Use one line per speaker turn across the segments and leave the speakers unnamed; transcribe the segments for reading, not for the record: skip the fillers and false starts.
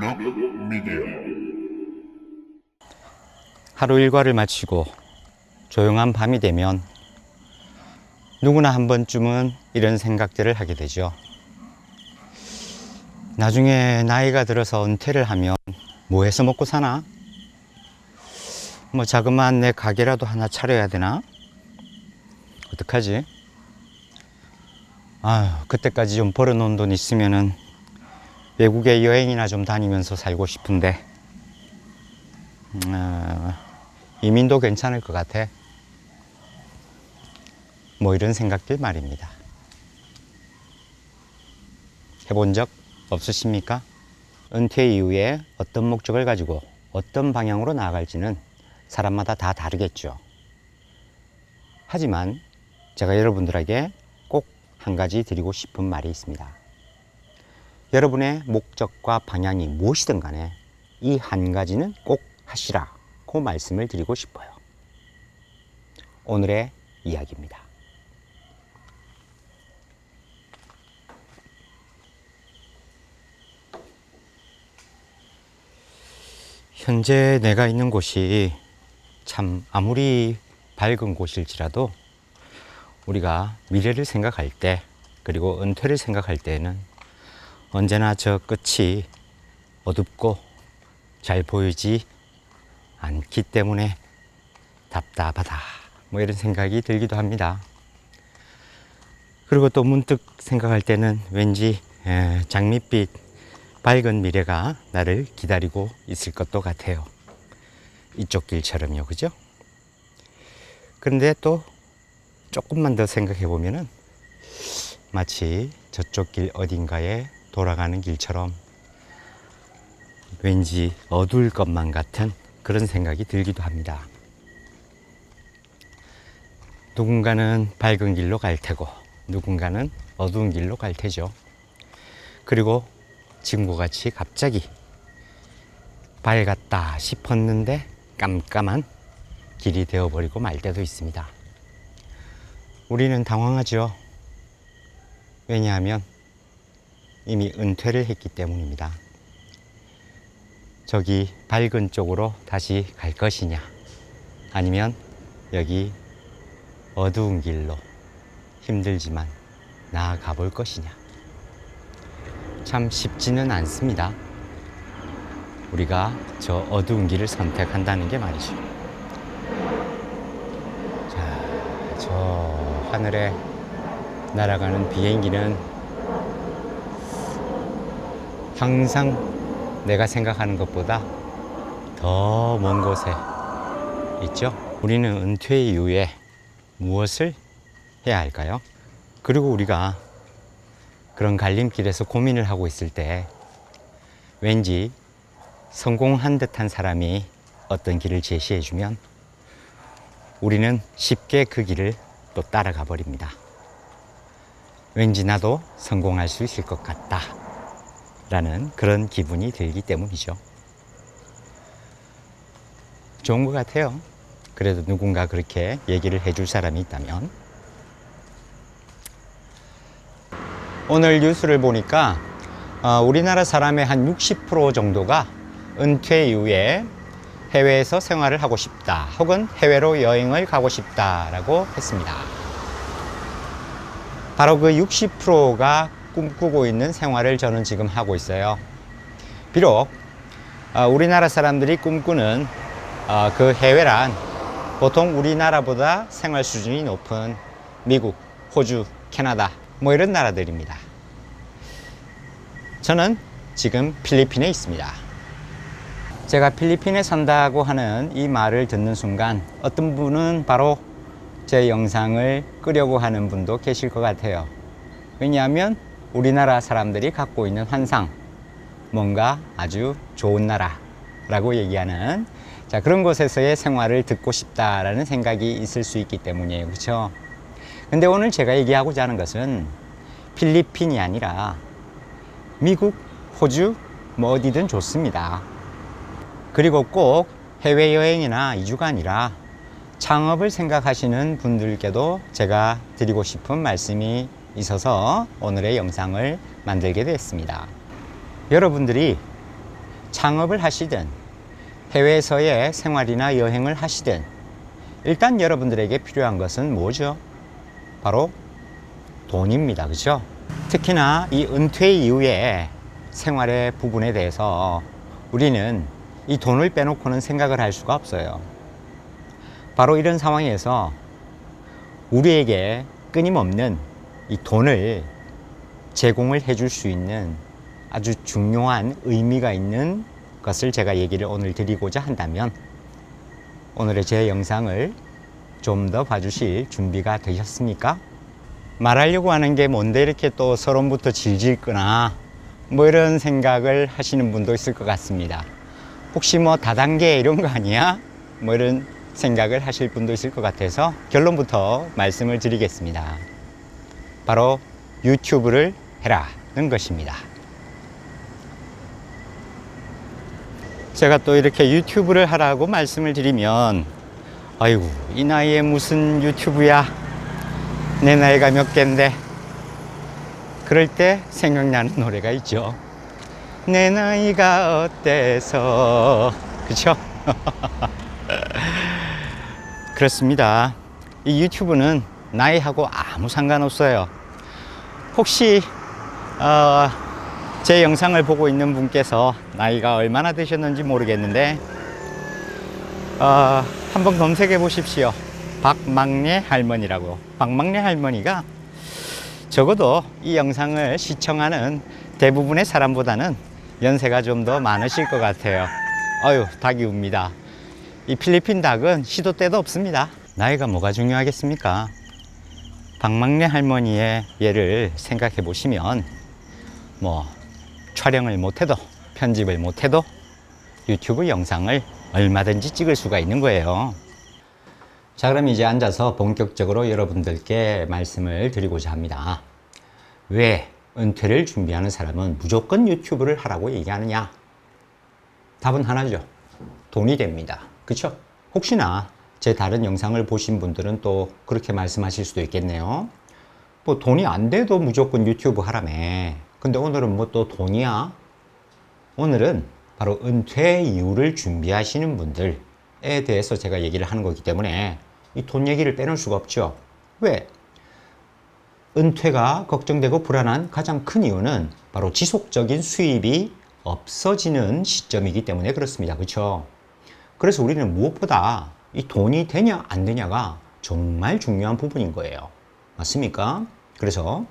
미디어.
하루 일과를 마치고 조용한 밤이 되면 누구나 한 번쯤은 이런 생각들을 하게 되죠. 나중에 나이가 들어서 은퇴를 하면 뭐 해서 먹고 사나? 뭐 자그마한 내 가게라도 하나 차려야 되나? 어떡하지? 그때까지 좀 벌어놓은 돈 있으면은 외국에 여행이나 좀 다니면서 살고 싶은데 이민도 괜찮을 것 같아. 뭐 이런 생각들 말입니다. 해본 적 없으십니까? 은퇴 이후에 어떤 목적을 가지고 어떤 방향으로 나아갈지는 사람마다 다 다르겠죠. 하지만 제가 여러분들에게 꼭 한 가지 드리고 싶은 말이 있습니다. 여러분의 목적과 방향이 무엇이든 간에 이 한 가지는 꼭 하시라고 말씀을 드리고 싶어요. 오늘의 이야기입니다. 현재 내가 있는 곳이 참 아무리 밝은 곳일지라도 우리가 미래를 생각할 때, 그리고 은퇴를 생각할 때에는 언제나 저 끝이 어둡고 잘 보이지 않기 때문에 답답하다, 뭐 이런 생각이 들기도 합니다. 그리고 또 문득 생각할 때는 왠지 장밋빛 밝은 미래가 나를 기다리고 있을 것도 같아요. 이쪽 길처럼요, 그죠? 그런데 또 조금만 더 생각해 보면은 마치 저쪽 길 어딘가에 돌아가는 길처럼 왠지 어두울 것만 같은 그런 생각이 들기도 합니다. 누군가는 밝은 길로 갈 테고 누군가는 어두운 길로 갈 테죠. 그리고 지금과 같이 갑자기 밝았다 싶었는데 깜깜한 길이 되어버리고 말 때도 있습니다. 우리는 당황하죠. 왜냐하면 이미 은퇴를 했기 때문입니다. 저기 밝은 쪽으로 다시 갈 것이냐, 아니면 여기 어두운 길로 힘들지만 나아가 볼 것이냐. 참 쉽지는 않습니다. 우리가 저 어두운 길을 선택한다는 게 말이죠. 자, 저 하늘에 날아가는 비행기는 항상 내가 생각하는 것보다 더 먼 곳에 있죠. 우리는 은퇴 이후에 무엇을 해야 할까요? 그리고 우리가 그런 갈림길에서 고민을 하고 있을 때 왠지 성공한 듯한 사람이 어떤 길을 제시해 주면 우리는 쉽게 그 길을 또 따라가 버립니다. 왠지 나도 성공할 수 있을 것 같다 라는 그런 기분이 들기 때문이죠. 좋은 것 같아요. 그래도 누군가 그렇게 얘기를 해줄 사람이 있다면. 오늘 뉴스를 보니까 우리나라 사람의 한 60% 정도가 은퇴 이후에 해외에서 생활을 하고 싶다, 혹은 해외로 여행을 가고 싶다라고 했습니다. 바로 그 60%가 꿈꾸고 있는 생활을 저는 지금 하고 있어요. 비록 우리나라 사람들이 꿈꾸는 그 해외란 보통 우리나라보다 생활 수준이 높은 미국, 호주, 캐나다 뭐 이런 나라들입니다. 저는 지금 필리핀에 있습니다. 제가 필리핀에 산다고 하는 이 말을 듣는 순간 어떤 분은 바로 제 영상을 끄려고 하는 분도 계실 것 같아요. 왜냐하면 우리나라 사람들이 갖고 있는 환상, 뭔가 아주 좋은 나라라고 얘기하는 그런 곳에서의 생활을 듣고 싶다라는 생각이 있을 수 있기 때문이에요. 그렇죠? 근데 오늘 제가 얘기하고자 하는 것은 필리핀이 아니라 미국, 호주, 뭐 어디든 좋습니다. 그리고 꼭 해외여행이나 이주가 아니라 창업을 생각하시는 분들께도 제가 드리고 싶은 말씀이 있어서 오늘의 영상을 만들게 됐습니다. 여러분들이 창업을 하시든 해외에서의 생활이나 여행을 하시든 일단 여러분들에게 필요한 것은 뭐죠? 바로 돈입니다. 그죠? 특히나 이 은퇴 이후에 생활의 부분에 대해서 우리는 이 돈을 빼놓고는 생각을 할 수가 없어요. 바로 이런 상황에서 우리에게 끊임없는 이 돈을 제공을 해줄 수 있는 아주 중요한 의미가 있는 것을 제가 얘기를 오늘 드리고자 한다면 오늘의 제 영상을 좀 더 봐주실 준비가 되셨습니까? 말하려고 하는 게 뭔데 이렇게 또 서론부터 질질 끄나 뭐 이런 생각을 하시는 분도 있을 것 같습니다. 혹시 뭐 다단계 이런 거 아니야? 뭐 이런 생각을 하실 분도 있을 것 같아서 결론부터 말씀을 드리겠습니다. 바로 유튜브를 해라는 것입니다. 제가 또 이렇게 유튜브를 하라고 말씀을 드리면 아이고 이 나이에 무슨 유튜브야, 내 나이가 몇 갠데, 그럴 때 생각나는 노래가 있죠. 내 나이가 어때서, 그쵸? 그렇습니다. 이 유튜브는 나이하고 아무 상관없어요. 혹시 제 영상을 보고 있는 분께서 나이가 얼마나 되셨는지 모르겠는데 한번 검색해 보십시오. 박막내 할머니라고. 박막내 할머니가 적어도 이 영상을 시청하는 대부분의 사람보다는 연세가 좀 더 많으실 것 같아요. 어휴, 닭이 웁니다. 이 필리핀 닭은 시도 때도 없습니다. 나이가 뭐가 중요하겠습니까? 박막내 할머니의 예를 생각해 보시면 뭐 촬영을 못해도 편집을 못해도 유튜브 영상을 얼마든지 찍을 수가 있는 거예요. 자, 그럼 이제 앉아서 본격적으로 여러분들께 말씀을 드리고자 합니다. 왜 은퇴를 준비하는 사람은 무조건 유튜브를 하라고 얘기하느냐? 답은 하나죠. 돈이 됩니다. 그쵸? 혹시나 제 다른 영상을 보신 분들은 또 그렇게 말씀하실 수도 있겠네요. 뭐 돈이 안 돼도 무조건 유튜브 하라며. 근데 오늘은 뭐 또 돈이야? 오늘은 바로 은퇴 이후를 준비하시는 분들에 대해서 제가 얘기를 하는 거기 때문에 이 돈 얘기를 빼놓을 수가 없죠. 왜? 은퇴가 걱정되고 불안한 가장 큰 이유는 바로 지속적인 수입이 없어지는 시점이기 때문에 그렇습니다. 그렇죠? 그래서 우리는 무엇보다 이 돈이 되냐 안 되냐가 정말 중요한 부분인 거예요. 맞습니까? 그래서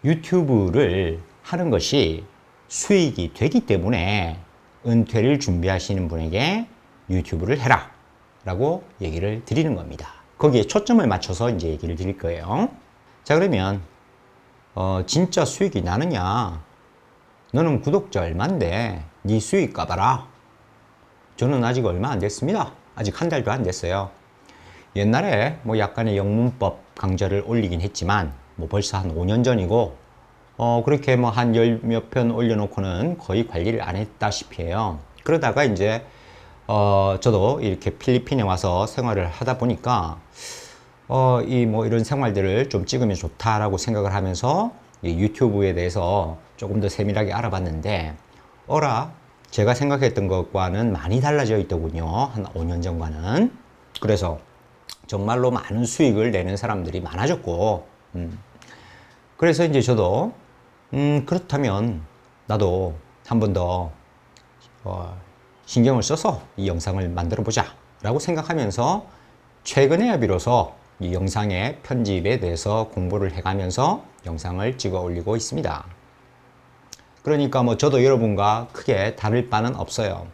유튜브를 하는 것이 수익이 되기 때문에 은퇴를 준비하시는 분에게 유튜브를 해라 라고 얘기를 드리는 겁니다. 거기에 초점을 맞춰서 이제 얘기를 드릴 거예요. 자, 그러면 진짜 수익이 나느냐? 너는 구독자 얼만데 네 수익 까봐라. 저는 아직 얼마 안 됐습니다. 아직 한 달도 안 됐어요. 옛날에 뭐 약간의 영문법 강좌를 올리긴 했지만 뭐 벌써 한 5년 전이고 그렇게 뭐 한 열 몇 편 올려놓고는 거의 관리를 안 했다시피 해요. 그러다가 이제 저도 이렇게 필리핀에 와서 생활을 하다 보니까 이 뭐 이런 생활들을 좀 찍으면 좋다라고 생각을 하면서 이 유튜브에 대해서 조금 더 세밀하게 알아봤는데 제가 생각했던 것과는 많이 달라져 있더군요. 한 5년 전과는. 그래서 정말로 많은 수익을 내는 사람들이 많아졌고 그래서 이제 저도 그렇다면 나도 한 번 더 신경을 써서 이 영상을 만들어 보자 라고 생각하면서 최근에야 비로소 이 영상의 편집에 대해서 공부를 해가면서 영상을 찍어 올리고 있습니다. 그러니까 뭐 저도 여러분과 크게 다를 바는 없어요.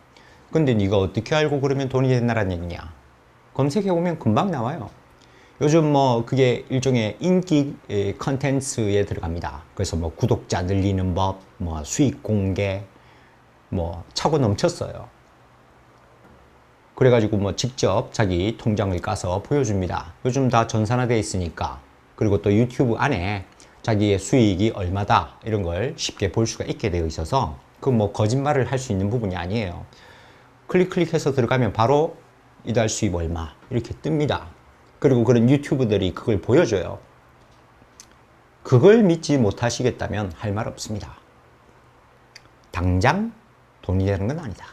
근데 네가 어떻게 알고 그러면 돈이 된다는 얘기냐? 검색해보면 금방 나와요. 요즘 뭐 그게 일종의 인기 컨텐츠에 들어갑니다. 그래서 뭐 구독자 늘리는 법, 뭐 수익 공개, 뭐 차고 넘쳤어요. 그래가지고 뭐 직접 자기 통장을 까서 보여줍니다. 요즘 다 전산화되어 있으니까. 그리고 또 유튜브 안에 자기의 수익이 얼마다 이런 걸 쉽게 볼 수가 있게 되어 있어서 그 뭐 거짓말을 할 수 있는 부분이 아니에요. 클릭해서 들어가면 바로 이달 수입 얼마 이렇게 뜹니다. 그리고 그런 유튜브들이 그걸 보여줘요. 그걸 믿지 못하시겠다면 할 말 없습니다. 당장 돈이 되는 건 아니다.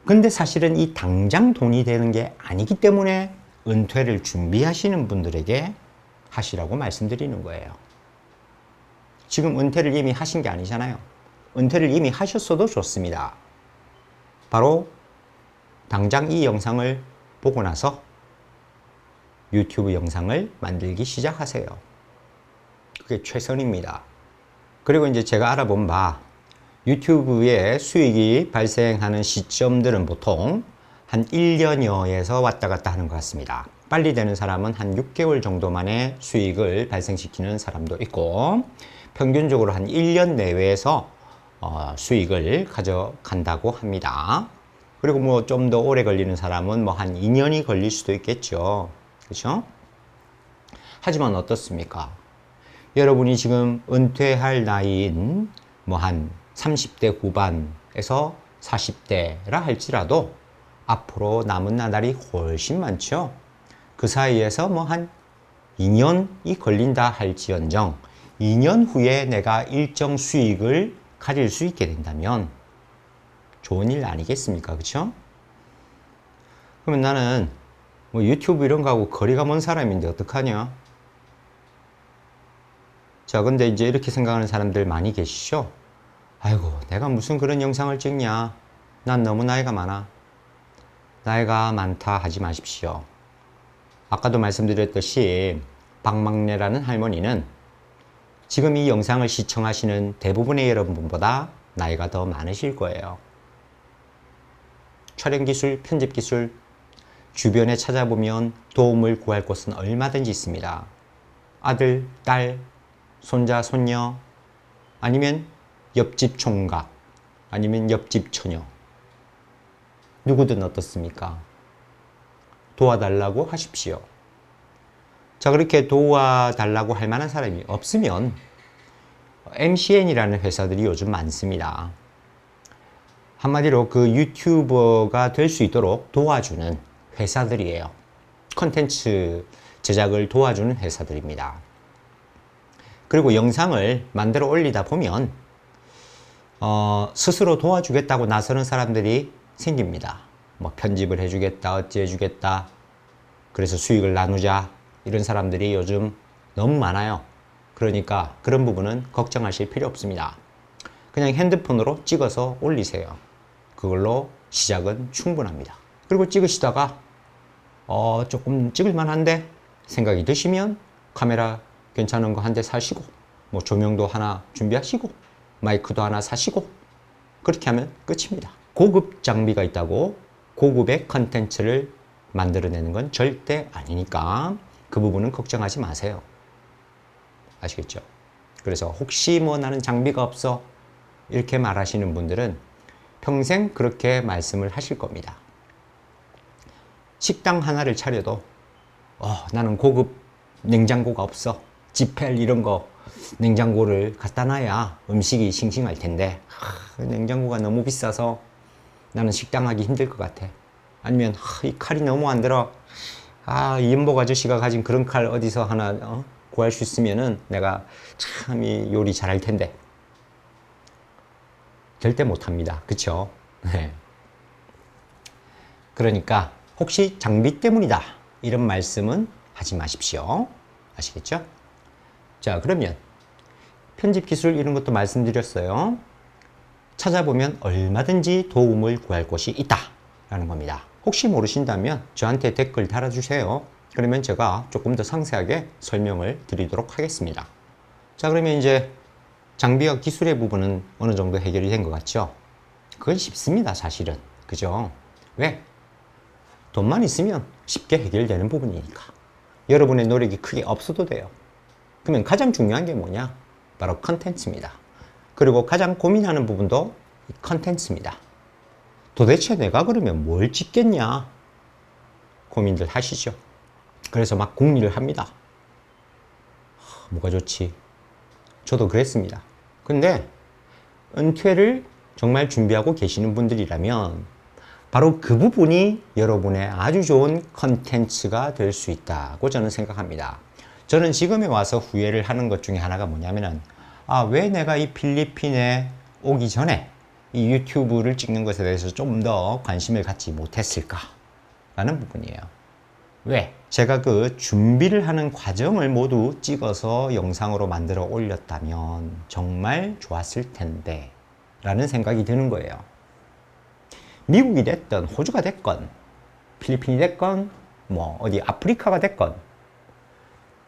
근데 사실은 이 당장 돈이 되는 게 아니기 때문에 은퇴를 준비하시는 분들에게 하시라고 말씀드리는 거예요. 지금 은퇴를 이미 하신 게 아니잖아요. 은퇴를 이미 하셨어도 좋습니다. 바로 당장 이 영상을 보고 나서 유튜브 영상을 만들기 시작하세요. 그게 최선입니다. 그리고 이제 제가 알아본 바 유튜브에 수익이 발생하는 시점들은 보통 한 1년여에서 왔다 갔다 하는 것 같습니다. 빨리 되는 사람은 한 6개월 정도 만에 수익을 발생시키는 사람도 있고 평균적으로 한 1년 내외에서 수익을 가져간다고 합니다. 그리고 뭐 좀 더 오래 걸리는 사람은 뭐 한 2년이 걸릴 수도 있겠죠. 그렇죠? 하지만 어떻습니까? 여러분이 지금 은퇴할 나이인 뭐 한 30대 후반에서 40대라 할지라도 앞으로 남은 나날이 훨씬 많죠. 그 사이에서 뭐 한 2년이 걸린다 할지언정 2년 후에 내가 일정 수익을 가질 수 있게 된다면 좋은 일 아니겠습니까? 그렇죠? 그러면 나는 뭐 유튜브 이런 거 하고 거리가 먼 사람인데 어떡하냐? 자, 근데 이제 이렇게 생각하는 사람들 많이 계시죠? 아이고, 내가 무슨 그런 영상을 찍냐? 난 너무 나이가 많아. 나이가 많다 하지 마십시오. 아까도 말씀드렸듯이 박막래라는 할머니는 지금 이 영상을 시청하시는 대부분의 여러분보다 나이가 더 많으실 거예요. 촬영기술, 편집기술, 주변에 찾아보면 도움을 구할 곳은 얼마든지 있습니다. 아들, 딸, 손자, 손녀, 아니면 옆집 총각, 아니면 옆집 처녀. 누구든 어떻습니까? 도와달라고 하십시오. 자, 그렇게 도와달라고 할 만한 사람이 없으면 MCN이라는 회사들이 요즘 많습니다. 한마디로 그 유튜버가 될 수 있도록 도와주는 회사들이에요. 컨텐츠 제작을 도와주는 회사들입니다. 그리고 영상을 만들어 올리다 보면 스스로 도와주겠다고 나서는 사람들이 생깁니다. 뭐 편집을 해주겠다, 어찌 해주겠다, 그래서 수익을 나누자, 이런 사람들이 요즘 너무 많아요. 그러니까 그런 부분은 걱정하실 필요 없습니다. 그냥 핸드폰으로 찍어서 올리세요. 그걸로 시작은 충분합니다. 그리고 찍으시다가 조금 찍을만한데 생각이 드시면 카메라 괜찮은 거 한 대 사시고 뭐 조명도 하나 준비하시고 마이크도 하나 사시고 그렇게 하면 끝입니다. 고급 장비가 있다고 고급의 컨텐츠를 만들어내는 건 절대 아니니까 그 부분은 걱정하지 마세요. 아시겠죠? 그래서 혹시 뭐 나는 장비가 없어 이렇게 말하시는 분들은 평생 그렇게 말씀을 하실 겁니다. 식당 하나를 차려도 나는 고급 냉장고가 없어. 지펠 이런 거 냉장고를 갖다 놔야 음식이 싱싱할 텐데 냉장고가 너무 비싸서 나는 식당 하기 힘들 것 같아. 아니면 이 칼이 너무 안 들어. 이 연복 아저씨가 가진 그런 칼 어디서 하나 구할 수 있으면은 내가 참 이 요리 잘할 텐데. 절대 못합니다. 그쵸? 네. 그러니까 혹시 장비 때문이다 이런 말씀은 하지 마십시오. 아시겠죠? 자, 그러면 편집 기술 이런 것도 말씀드렸어요. 찾아보면 얼마든지 도움을 구할 곳이 있다 라는 겁니다. 혹시 모르신다면 저한테 댓글 달아주세요. 그러면 제가 조금 더 상세하게 설명을 드리도록 하겠습니다. 자, 그러면 이제 장비와 기술의 부분은 어느 정도 해결이 된 것 같죠? 그건 쉽습니다, 사실은. 그죠? 왜? 돈만 있으면 쉽게 해결되는 부분이니까. 여러분의 노력이 크게 없어도 돼요. 그러면 가장 중요한 게 뭐냐? 바로 컨텐츠입니다. 그리고 가장 고민하는 부분도 컨텐츠입니다. 도대체 내가 그러면 뭘 찍겠냐? 고민들 하시죠. 그래서 막 궁리를 합니다. 뭐가 좋지? 저도 그랬습니다. 근데 은퇴를 정말 준비하고 계시는 분들이라면 바로 그 부분이 여러분의 아주 좋은 컨텐츠가 될 수 있다고 저는 생각합니다. 저는 지금에 와서 후회를 하는 것 중에 하나가 뭐냐면은 왜 내가 이 필리핀에 오기 전에 이 유튜브를 찍는 것에 대해서 좀 더 관심을 갖지 못했을까 라는 부분이에요. 왜? 제가 그 준비를 하는 과정을 모두 찍어서 영상으로 만들어 올렸다면 정말 좋았을 텐데 라는 생각이 드는 거예요. 미국이 됐건 호주가 됐건 필리핀이 됐건 뭐 어디 아프리카가 됐건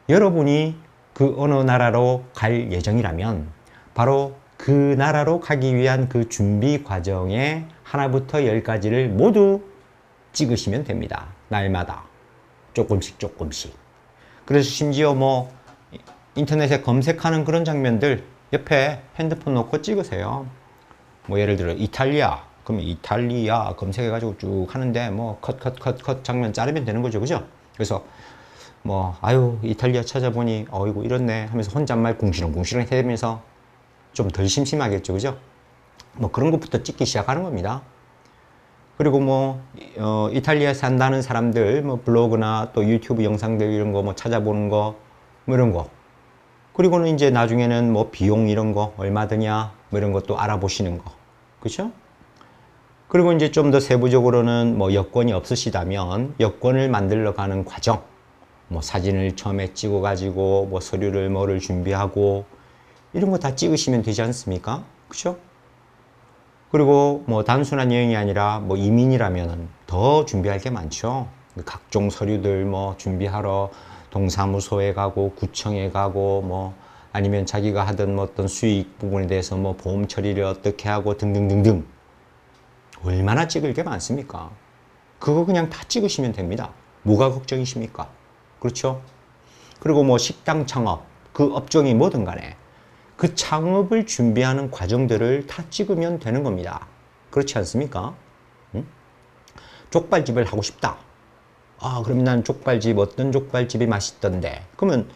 여러분이 그 어느 나라로 갈 예정이라면 바로 그 나라로 가기 위한 그 준비 과정에 하나부터 10가지를 모두 찍으시면 됩니다. 날마다 조금씩 조금씩. 그래서 심지어 뭐 인터넷에 검색하는 그런 장면들 옆에 핸드폰 놓고 찍으세요. 뭐 예를 들어 이탈리아, 그러면 이탈리아 검색해가지고 쭉 하는데 뭐 컷 장면 자르면 되는 거죠, 그죠? 그래서 뭐 아유 이탈리아 찾아보니 어이구 이렇네 하면서 혼잣말 궁시렁궁시렁 해대면서 좀 덜 심심하겠죠, 그죠? 뭐 그런 것부터 찍기 시작하는 겁니다. 그리고 뭐 이탈리아에 산다는 사람들 뭐 블로그나 또 유튜브 영상들 이런 거 뭐 찾아보는 거 뭐 이런 거. 그리고는 이제 나중에는 뭐 비용 이런 거 얼마 드냐 뭐 이런 것도 알아보시는 거. 그렇죠? 그리고 이제 좀 더 세부적으로는 뭐 여권이 없으시다면 여권을 만들러 가는 과정. 뭐 사진을 처음에 찍어 가지고 뭐 서류를 뭐를 준비하고 이런 거 다 찍으시면 되지 않습니까? 그렇죠? 그리고 뭐 단순한 여행이 아니라 뭐 이민이라면 더 준비할 게 많죠. 각종 서류들 뭐 준비하러 동사무소에 가고 구청에 가고 뭐 아니면 자기가 하던 뭐 어떤 수익 부분에 대해서 뭐 보험 처리를 어떻게 하고 등등등등 얼마나 찍을 게 많습니까? 그거 그냥 다 찍으시면 됩니다. 뭐가 걱정이십니까? 그렇죠? 그리고 뭐 식당 창업 그 업종이 뭐든 간에 그 창업을 준비하는 과정들을 다 찍으면 되는 겁니다. 그렇지 않습니까? 응? 족발집을 하고 싶다. 아, 그럼 난 족발집, 어떤 족발집이 맛있던데. 그러면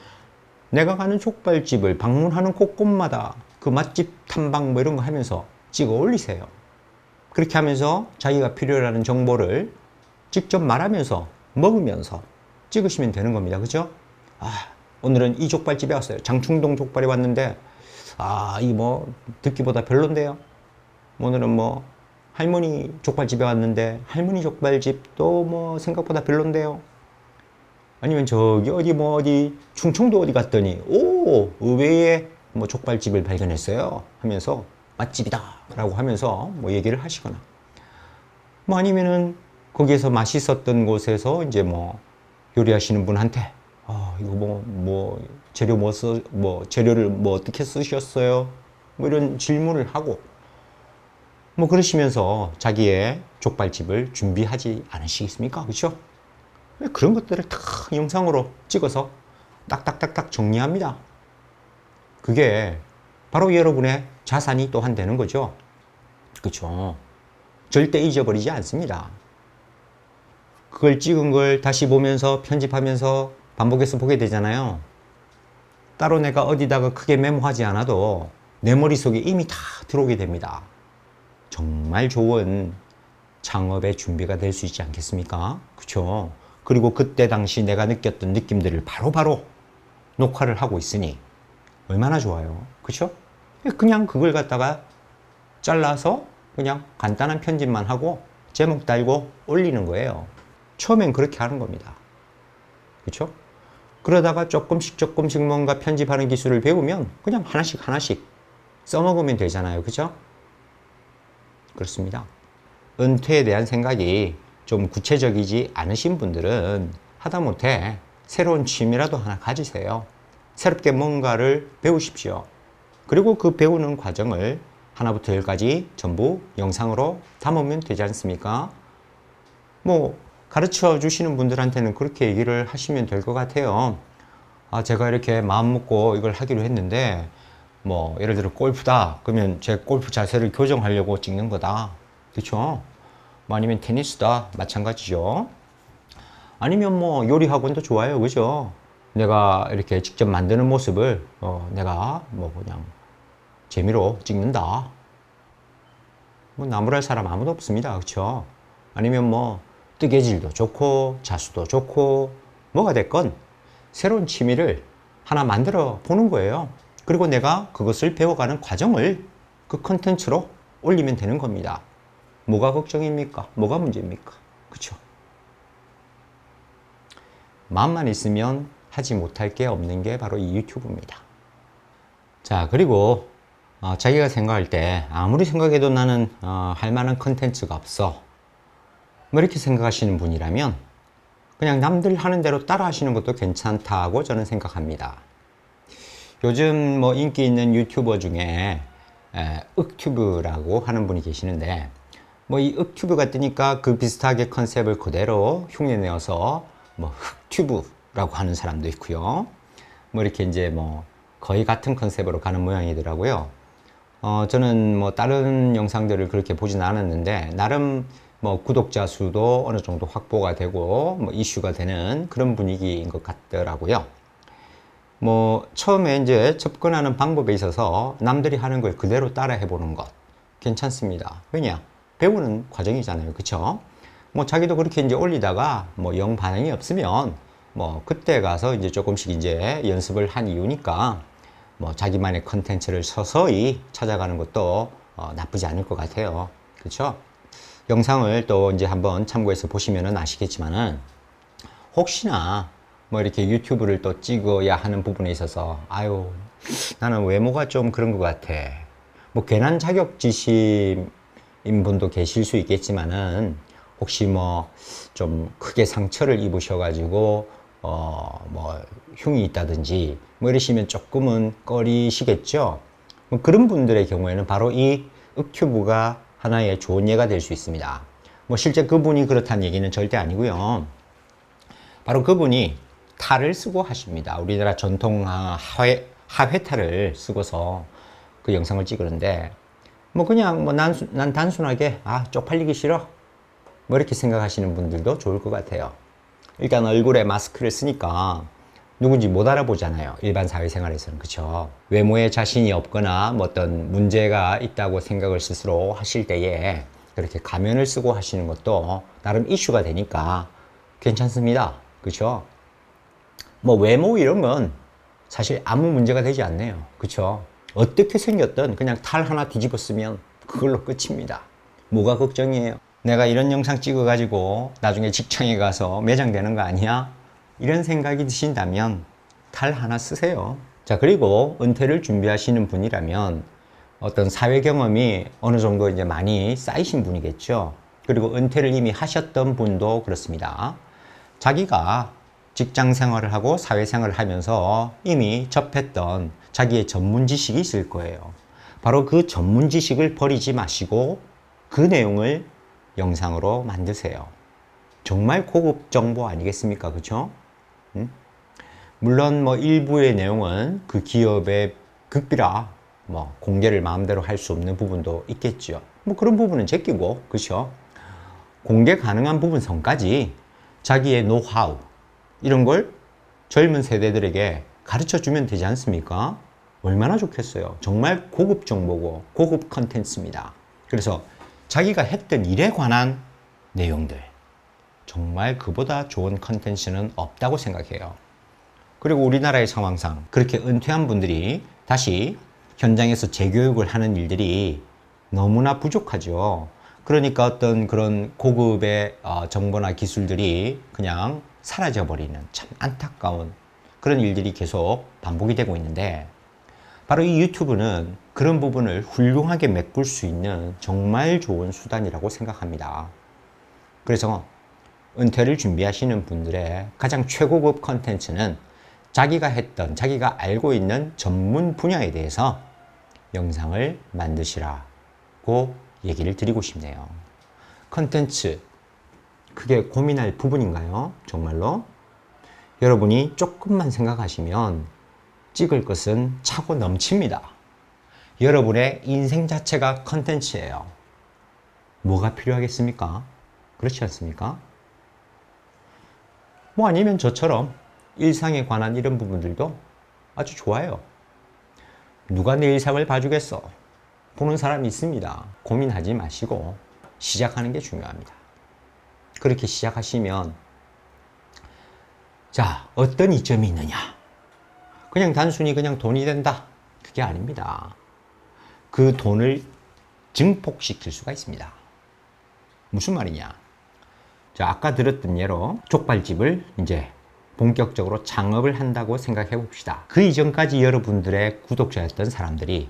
내가 가는 족발집을 방문하는 곳곳마다 그 맛집 탐방 뭐 이런 거 하면서 찍어 올리세요. 그렇게 하면서 자기가 필요로 하는 정보를 직접 말하면서 먹으면서 찍으시면 되는 겁니다. 그죠? 아, 오늘은 이 족발집에 왔어요. 장충동 족발에 왔는데 아, 이 뭐 듣기보다 별론데요. 오늘은 뭐 할머니 족발집에 왔는데 할머니 족발집도 뭐 생각보다 별론데요. 아니면 저기 어디 뭐 어디 충청도 어디 갔더니 오 의외의 뭐 족발집을 발견했어요 하면서 맛집이다 라고 하면서 뭐 얘기를 하시거나 뭐 아니면은 거기에서 맛있었던 곳에서 이제 뭐 요리하시는 분한테 이거 뭐 재료 뭐 재료를 뭐 어떻게 쓰셨어요? 뭐 이런 질문을 하고 뭐 그러시면서 자기의 족발집을 준비하지 않으시겠습니까? 그렇죠? 그런 것들을 다 영상으로 찍어서 딱딱딱딱 정리합니다. 그게 바로 여러분의 자산이 또한 되는 거죠. 그렇죠? 절대 잊어버리지 않습니다. 그걸 찍은 걸 다시 보면서 편집하면서 반복해서 보게 되잖아요. 따로 내가 어디다가 크게 메모하지 않아도 내 머릿속에 이미 다 들어오게 됩니다. 정말 좋은 창업의 준비가 될 수 있지 않겠습니까? 그렇죠? 그리고 그때 당시 내가 느꼈던 느낌들을 바로바로 녹화를 하고 있으니 얼마나 좋아요. 그렇죠? 그냥 그걸 갖다가 잘라서 그냥 간단한 편집만 하고 제목 달고 올리는 거예요. 처음엔 그렇게 하는 겁니다. 그렇죠? 그러다가 조금씩 뭔가 편집하는 기술을 배우면 그냥 하나씩 써먹으면 되잖아요. 그죠? 그렇습니다. 은퇴에 대한 생각이 좀 구체적이지 않으신 분들은 하다못해 새로운 취미라도 하나 가지세요. 새롭게 뭔가를 배우십시오. 그리고 그 배우는 과정을 하나부터 10까지 전부 영상으로 담으면 되지 않습니까? 뭐 가르쳐 주시는 분들한테는 그렇게 얘기를 하시면 될 것 같아요. 아, 제가 이렇게 마음 먹고 이걸 하기로 했는데 뭐 예를 들어 골프다 그러면 제 골프 자세를 교정하려고 찍는 거다. 그렇죠? 뭐 아니면 테니스다 마찬가지죠. 아니면 뭐 요리 학원도 좋아요. 그죠? 내가 이렇게 직접 만드는 모습을 내가 뭐 그냥 재미로 찍는다. 뭐 나무랄 사람 아무도 없습니다. 그렇죠? 아니면 뭐 뜨개질도 좋고 자수도 좋고 뭐가 됐건 새로운 취미를 하나 만들어 보는 거예요. 그리고 내가 그것을 배워가는 과정을 그 컨텐츠로 올리면 되는 겁니다. 뭐가 걱정입니까? 뭐가 문제입니까? 그쵸? 마음만 있으면 하지 못할 게 없는 게 바로 이 유튜브입니다. 자, 그리고 자기가 생각할 때 아무리 생각해도 나는 할 만한 컨텐츠가 없어, 뭐 이렇게 생각하시는 분이라면 그냥 남들 하는 대로 따라 하시는 것도 괜찮다고 저는 생각합니다. 요즘 뭐 인기 있는 유튜버 중에 윽튜브라고 하는 분이 계시는데, 뭐 이 윽튜브가 뜨니까 그 비슷하게 컨셉을 그대로 흉내내어서 뭐 흑튜브라고 하는 사람도 있고요. 뭐 이렇게 이제 뭐 거의 같은 컨셉으로 가는 모양이더라고요. 저는 뭐 다른 영상들을 그렇게 보진 않았는데, 나름 뭐 구독자 수도 어느 정도 확보가 되고 뭐 이슈가 되는 그런 분위기인 것 같더라고요. 뭐 처음에 이제 접근하는 방법에 있어서 남들이 하는 걸 그대로 따라 해보는 것 괜찮습니다. 왜냐? 배우는 과정이잖아요. 그쵸? 뭐 자기도 그렇게 이제 올리다가 뭐 영 반응이 없으면 뭐 그때 가서 이제 조금씩 이제 연습을 한 이유니까 뭐 자기만의 컨텐츠를 서서히 찾아가는 것도 나쁘지 않을 것 같아요. 그쵸? 영상을 또 이제 한번 참고해서 보시면은 아시겠지만은, 혹시나 뭐 이렇게 유튜브를 또 찍어야 하는 부분에 있어서 아유 나는 외모가 좀 그런 것 같아, 뭐 괜한 자격지심인 분도 계실 수 있겠지만은, 혹시 뭐 좀 크게 상처를 입으셔가지고 뭐 흉이 있다든지 뭐 이러시면 조금은 꺼리시겠죠. 뭐 그런 분들의 경우에는 바로 이 윽튜브가 하나의 좋은 예가 될 수 있습니다. 뭐 실제 그분이 그렇다는 얘기는 절대 아니고요. 바로 그분이 탈을 쓰고 하십니다. 우리나라 전통 하회탈을 쓰고서 그 영상을 찍으는데, 뭐 그냥 뭐 난 단순하게 쪽팔리기 싫어 뭐 이렇게 생각하시는 분들도 좋을 것 같아요. 일단 얼굴에 마스크를 쓰니까 누군지 못 알아보잖아요. 일반 사회생활에서는. 그쵸? 외모에 자신이 없거나 뭐 어떤 문제가 있다고 생각을 스스로 하실 때에 그렇게 가면을 쓰고 하시는 것도 나름 이슈가 되니까 괜찮습니다. 그쵸? 뭐 외모 이런 건 사실 아무 문제가 되지 않네요. 그쵸? 어떻게 생겼든 그냥 탈 하나 뒤집어 쓰면 그걸로 끝입니다. 뭐가 걱정이에요? 내가 이런 영상 찍어가지고 나중에 직장에 가서 매장되는 거 아니야? 이런 생각이 드신다면 탈 하나 쓰세요. 자, 그리고 은퇴를 준비하시는 분이라면 어떤 사회 경험이 어느 정도 이제 많이 쌓이신 분이겠죠. 그리고 은퇴를 이미 하셨던 분도 그렇습니다. 자기가 직장 생활을 하고 사회 생활을 하면서 이미 접했던 자기의 전문 지식이 있을 거예요. 바로 그 전문 지식을 버리지 마시고 그 내용을 영상으로 만드세요. 정말 고급 정보 아니겠습니까? 그쵸? 물론 뭐 일부의 내용은 그 기업의 극비라 뭐 공개를 마음대로 할 수 없는 부분도 있겠죠. 뭐 그런 부분은 제끼고, 그쵸? 공개 가능한 부분 선까지 자기의 노하우 이런 걸 젊은 세대들에게 가르쳐 주면 되지 않습니까? 얼마나 좋겠어요. 정말 고급 정보고 고급 컨텐츠입니다. 그래서 자기가 했던 일에 관한 내용들, 정말 그보다 좋은 컨텐츠는 없다고 생각해요. 그리고 우리나라의 상황상 그렇게 은퇴한 분들이 다시 현장에서 재교육을 하는 일들이 너무나 부족하죠. 그러니까 어떤 그런 고급의 정보나 기술들이 그냥 사라져버리는 참 안타까운 그런 일들이 계속 반복이 되고 있는데, 바로 이 유튜브는 그런 부분을 훌륭하게 메꿀 수 있는 정말 좋은 수단이라고 생각합니다. 그래서 은퇴를 준비하시는 분들의 가장 최고급 컨텐츠는 자기가 했던, 자기가 알고 있는 전문 분야에 대해서 영상을 만드시라고 얘기를 드리고 싶네요. 컨텐츠, 그게 고민할 부분인가요? 정말로? 여러분이 조금만 생각하시면 찍을 것은 차고 넘칩니다. 여러분의 인생 자체가 컨텐츠예요. 뭐가 필요하겠습니까? 그렇지 않습니까? 뭐 아니면 저처럼 일상에 관한 이런 부분들도 아주 좋아요. 누가 내 일상을 봐주겠어? 보는 사람이 있습니다. 고민하지 마시고 시작하는 게 중요합니다. 그렇게 시작하시면, 자, 어떤 이점이 있느냐? 그냥 단순히 그냥 돈이 된다. 그게 아닙니다. 그 돈을 증폭시킬 수가 있습니다. 무슨 말이냐? 자, 아까 들었던 예로 족발집을 이제 본격적으로 창업을 한다고 생각해 봅시다. 그 이전까지 여러분들의 구독자였던 사람들이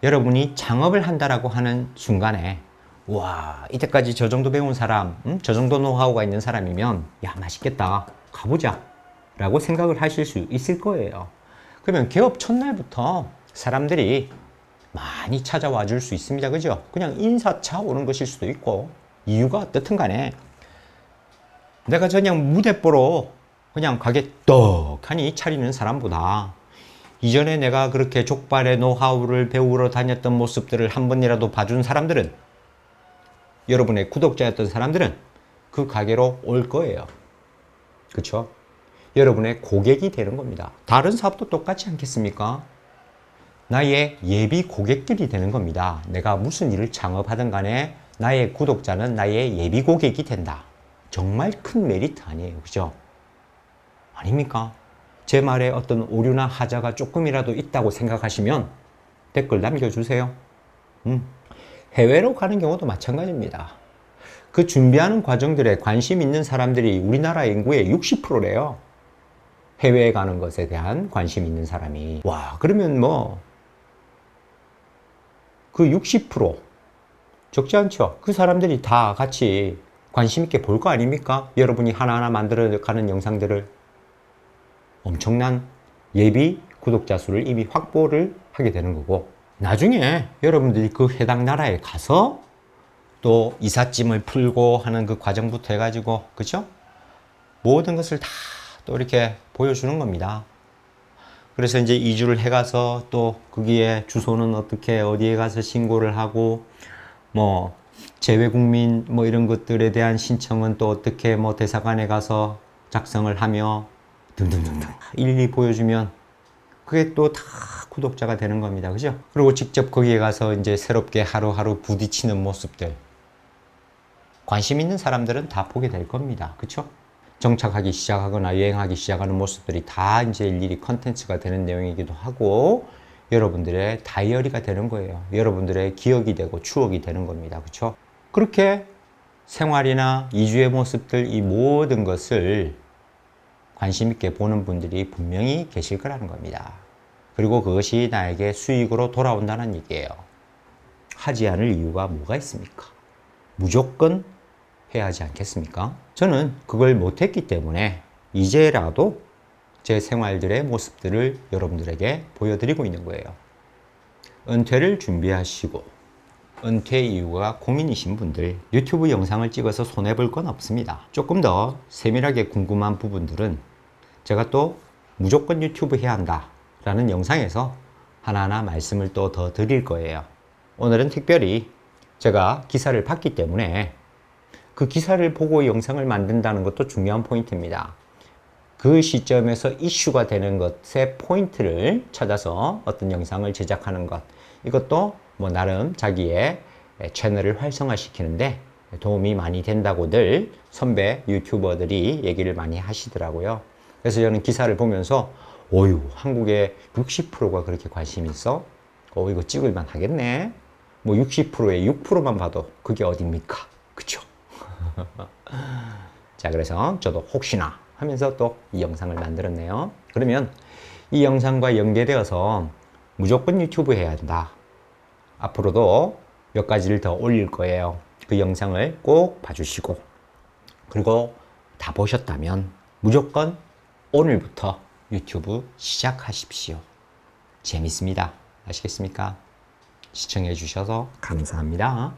여러분이 창업을 한다라고 하는 순간에 와, 이때까지 저 정도 배운 사람, 저 정도 노하우가 있는 사람이면 야, 맛있겠다. 가보자. 라고 생각을 하실 수 있을 거예요. 그러면 개업 첫날부터 사람들이 많이 찾아와 줄 수 있습니다. 그죠? 그냥 인사차 오는 것일 수도 있고, 이유가 어떻든 간에 내가 그냥 무대뽀로 그냥 가게 떡하니 차리는 사람보다 이전에 내가 그렇게 족발의 노하우를 배우러 다녔던 모습들을 한 번이라도 봐준 사람들은, 여러분의 구독자였던 사람들은 그 가게로 올 거예요. 그쵸? 여러분의 고객이 되는 겁니다. 다른 사업도 똑같지 않겠습니까? 나의 예비 고객들이 되는 겁니다. 내가 무슨 일을 창업하든 간에 나의 구독자는 나의 예비 고객이 된다. 정말 큰 메리트 아니에요. 그죠? 아닙니까? 제 말에 어떤 오류나 하자가 조금이라도 있다고 생각하시면 댓글 남겨주세요. 해외로 가는 경우도 마찬가지입니다. 그 준비하는 과정들에 관심 있는 사람들이 우리나라 인구의 60%래요. 해외에 가는 것에 대한 관심 있는 사람이. 와, 그러면 뭐 그 60% 적지 않죠? 그 사람들이 다 같이 관심 있게 볼 거 아닙니까? 여러분이 하나하나 만들어가는 영상들을. 엄청난 예비 구독자 수를 이미 확보를 하게 되는 거고, 나중에 여러분들이 그 해당 나라에 가서 또 이삿짐을 풀고 하는 그 과정부터 해가지고, 그죠? 모든 것을 다 또 이렇게 보여주는 겁니다. 그래서 이제 이주를 해가서 또 거기에 주소는 어떻게 어디에 가서 신고를 하고, 뭐 재외국민 뭐 이런 것들에 대한 신청은 또 어떻게 뭐 대사관에 가서 작성을 하며 등등등등 일일이 보여주면 그게 또 다 구독자가 되는 겁니다. 그죠? 그리고 직접 거기에 가서 이제 새롭게 하루하루 부딪히는 모습들, 관심 있는 사람들은 다 보게 될 겁니다. 그쵸? 정착하기 시작하거나 여행하기 시작하는 모습들이 다 이제 일일이 컨텐츠가 되는 내용이기도 하고, 여러분들의 다이어리가 되는 거예요. 여러분들의 기억이 되고 추억이 되는 겁니다. 그쵸? 그렇게 생활이나 이주의 모습들, 이 모든 것을 관심 있게 보는 분들이 분명히 계실 거라는 겁니다. 그리고 그것이 나에게 수익으로 돌아온다는 얘기예요. 하지 않을 이유가 뭐가 있습니까? 무조건 해야 하지 않겠습니까? 저는 그걸 못했기 때문에 이제라도 제 생활들의 모습들을 여러분들에게 보여드리고 있는 거예요. 은퇴를 준비하시고 은퇴 이유가 고민이신 분들, 유튜브 영상을 찍어서 손해볼 건 없습니다. 조금 더 세밀하게 궁금한 부분들은 제가 또 무조건 유튜브 해야 한다 라는 영상에서 하나하나 말씀을 또 더 드릴 거예요. 오늘은 특별히 제가 기사를 봤기 때문에 그 기사를 보고 영상을 만든다는 것도 중요한 포인트입니다. 그 시점에서 이슈가 되는 것의 포인트를 찾아서 어떤 영상을 제작하는 것, 이것도 뭐 나름 자기의 채널을 활성화시키는데 도움이 많이 된다고들 선배 유튜버들이 얘기를 많이 하시더라고요. 그래서 저는 기사를 보면서 어휴, 한국의 60%가 그렇게 관심이 있어? 이거 찍을만 하겠네. 뭐 60%에 6%만 봐도 그게 어딥니까? 그쵸? 자, 그래서 저도 혹시나 하면서 또 이 영상을 만들었네요. 그러면 이 영상과 연계되어서 무조건 유튜브 해야 한다. 앞으로도 몇 가지를 더 올릴 거예요. 그 영상을 꼭 봐주시고, 그리고 다 보셨다면 무조건 오늘부터 유튜브 시작하십시오. 재밌습니다. 아시겠습니까? 시청해 주셔서 감사합니다.